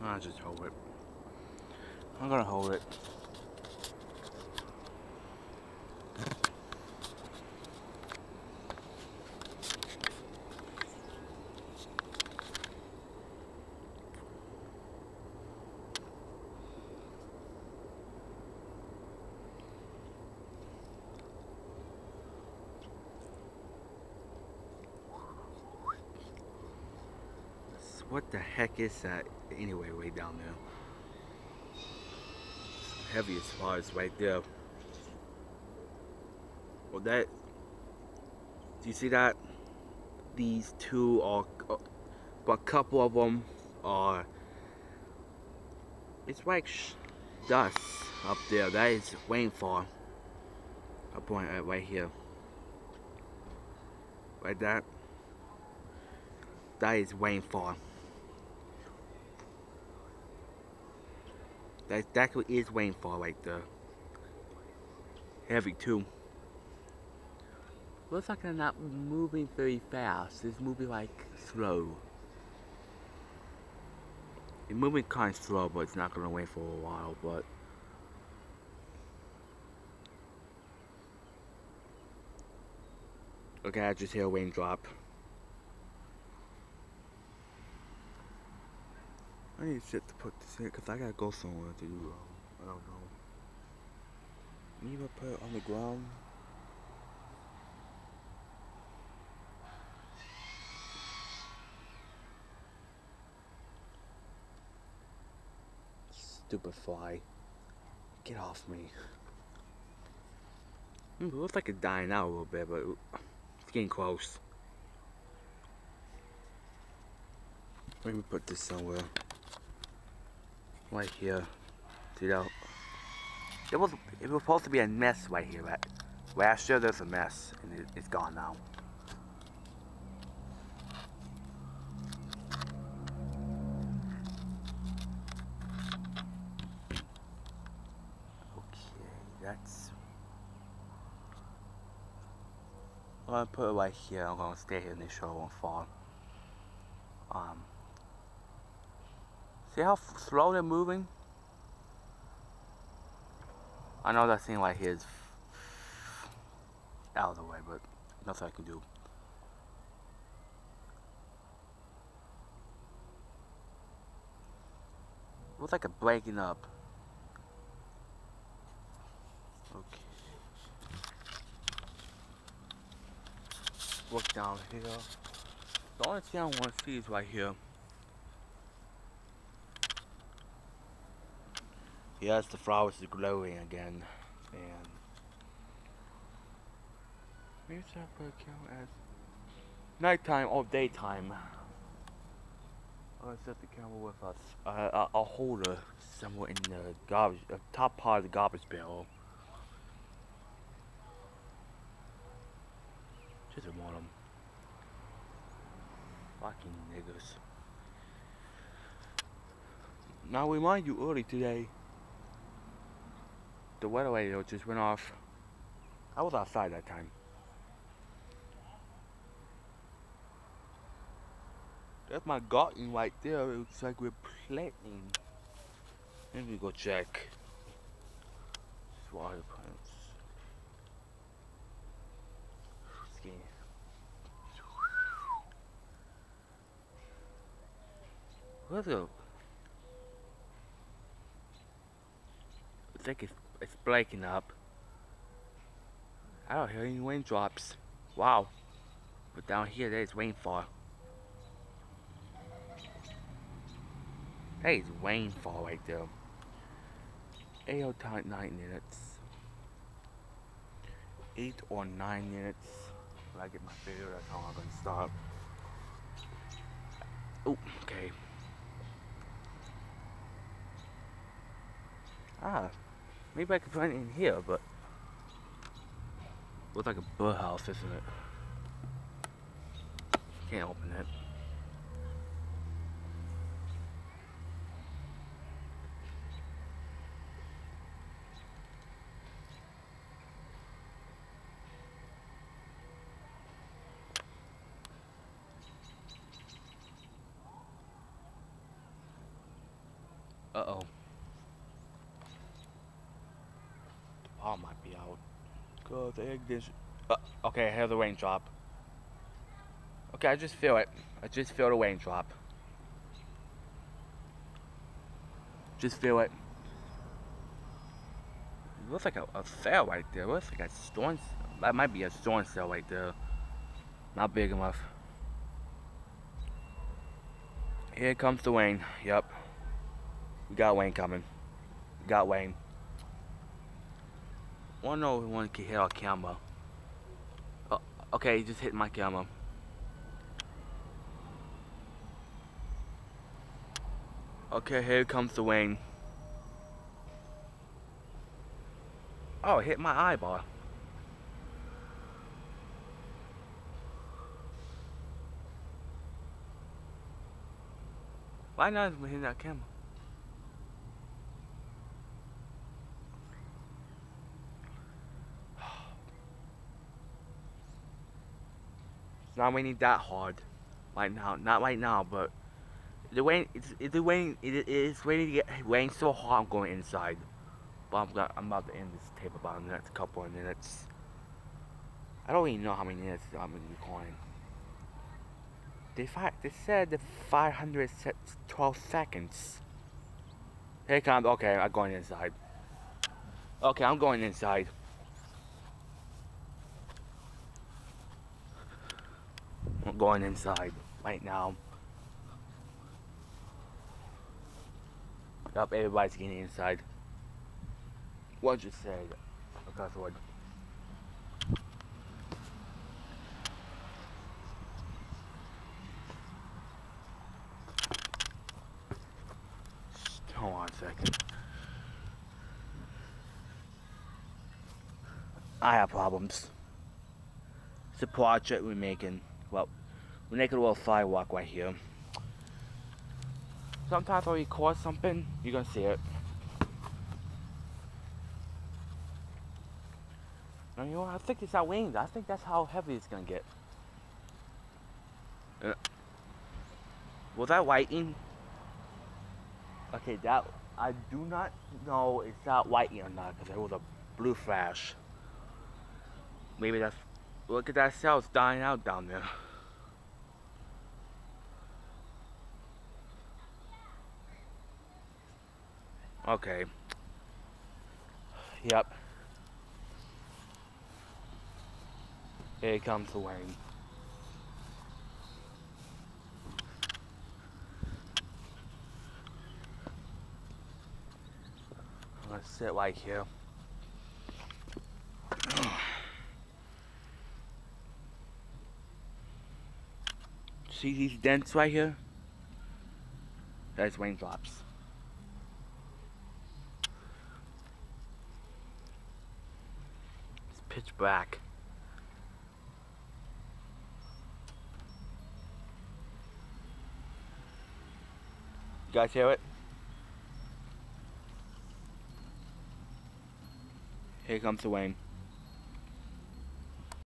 I'll just hold it. I'm gonna hold it. What the heck is that anyway way down there? Heaviest spot is right there. Well, that, do you see that? These two are, but a couple of them are, it's like dust up there. That is rainfall. I'll point it right here. Like that. That is rainfall. That exactly is rainfall right there. Heavy too. Looks like they're not moving very fast. It's moving like slow. It's moving kind of slow, but it's not gonna wait for a while. But okay, I just hear a raindrop. I need shit to put this in because I gotta go somewhere to do. I don't know. Maybe put it on the ground. Stupid fly. Get off me. It looks like it's dying out a little bit, but it's getting close. Let me put this somewhere. Right here. See that? It was supposed to be a mess right here. Right? Last year there's a mess, and it's gone now. Okay, that's. I'm gonna put it right here. I'm gonna stay here and make sure it won't fall. See how slow they're moving? I know that thing right here is out of the way, but nothing I can do. Looks like a breaking up. Okay. Look down here. The only thing I want to see is right here. Yes, the flowers are glowing again, and maybe should I put a camera as nighttime or daytime? I'll set the camera with a holder somewhere in the garbage, top part of the garbage barrel. Just want them. Fucking niggas. Now, remind you early today. The weather radio just went off. I was outside that time. That's my garden right there. It looks like we're planting. Let me go check. Water plants. Skin. What's up? I think it's breaking up. I don't hear any raindrops. Wow. But down here there's rainfall. That is rainfall right there. 8 or 9 minutes. 8 or 9 minutes. When I get my video, that's how I'm gonna stop. Oh, okay. Ah, maybe I could put it in here, but looks like a birdhouse, isn't it? Can't open it. Uh-oh. The power might be out. God, the ignition. Okay, I hear the raindrop. Okay, I just feel it. I just feel the raindrop. Just feel it. It looks like a cell right there. It looks like a storm. That might be a storm cell right there. Not big enough. Here comes the rain. Yep. We got rain coming. We got rain. I don't know if one can hit our camera. Oh, okay, he just hit my camera. Okay, here comes the rain. Oh, it hit my eyeball. Why not hitting that camera? It's not raining that hard right now. Not right now, but the rain. It's the rain. It is raining to get rain so hard. I'm going inside. But I'm about to end this tape about in the next couple of minutes. I don't even know how many minutes I'm recording. They said the 512 seconds. Here it comes. Okay, I'm going inside. Okay, I'm going inside. I'm going inside right now. Yup, everybody's getting inside. What you said? Because what? Hold on a second. I have problems. It's a project we're making. Well, we're making a little sidewalk right here. Sometimes I record something, you're gonna see it. And you know, I think it's not raining. I think that's how heavy it's gonna get. Was that lightning? Okay, that I do not know it's not lightning or not because it was a blue flash. Maybe that's. Look at that cell, it's dying out down there. Okay. Yep. Here comes the rain. I'm gonna sit right here. See these dents right here? That's raindrops. It's pitch black. You guys hear it? Here comes the rain.